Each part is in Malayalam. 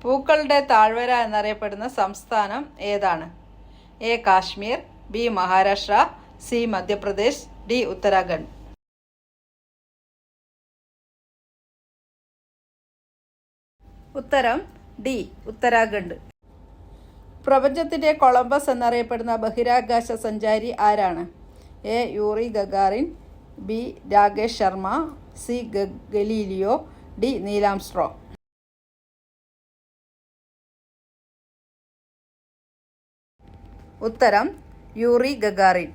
പൂക്കളുടെ താഴ്വര എന്നറിയപ്പെടുന്ന സംസ്ഥാനം ഏതാണ്? A Kashmir, B Maharashtra, C Madhya Pradesh, D Uttarakhand. ഉത്തരം ഡി ഉത്തരാഖണ്ഡ്. പ്രപഞ്ചത്തിന്റെ കൊളംബസ് എന്നറിയപ്പെടുന്ന ബഹിരാകാശ സഞ്ചാരി ആരാണ്? A Yuri Gagarin, B Rakesh Sharma, C Galileo, D Neil Armstrong. ഉത്തരം യൂറി ഗഗാറിൻ.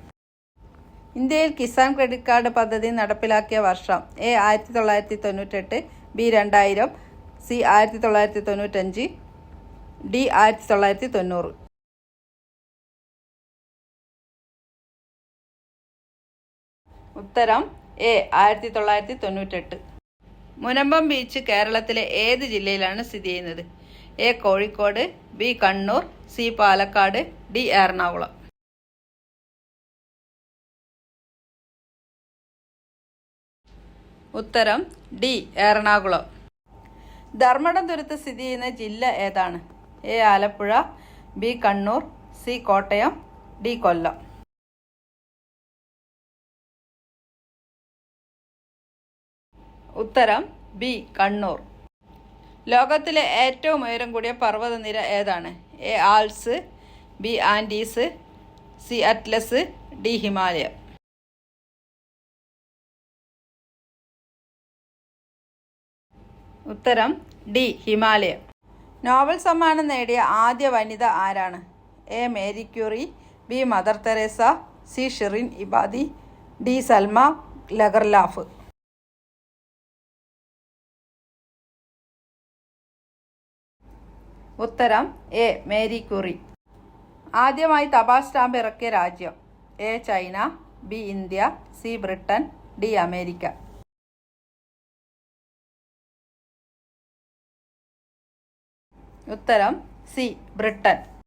ഇന്ത്യയിൽ കിസാൻ ക്രെഡിറ്റ് കാർഡ് പദ്ധതി നടപ്പിലാക്കിയ വർഷം? A 1998, B 2000, C 1995, D 1990. ഉത്തരം എ 1998. മുനമ്പം ബീച്ച് കേരളത്തിലെ ഏത് ജില്ലയിലാണ് സ്ഥിതി ചെയ്യുന്നത്? A Kozhikode, B Kannur, C Palakkad, D Ernakulam. ഉത്തരം ഡി എറണാകുളം. ധർമ്മടം തുരുത്ത് സ്ഥിതി ചെയ്യുന്ന ജില്ല ഏതാണ്? A Alappuzha, B Kannur, C Kottayam, D Kollam. ഉത്തരം ബി കണ്ണൂർ. ലോകത്തിലെ ഏറ്റവും ഉയരം കൂടിയ പർവ്വതനിര ഏതാണ്? A Alps, B Andes, C Atlas, D Himalaya. ഉത്തരം ഡി ഹിമാലയ. നോബൽ സമ്മാനം നേടിയ ആദ്യ വനിത ആരാണ്? A Marie Curie, B Mother Teresa, C Shirin Ebadi, D Salma ലഗർലാഫ്. ഉത്തരം എ മേരി ക്യൂറി. ആദ്യമായി തപാൽ സ്റ്റാമ്പ് ഇറക്കിയ രാജ്യം? A China, B India, C Britain, D America. ഉത്തരം സി ബ്രിട്ടൻ.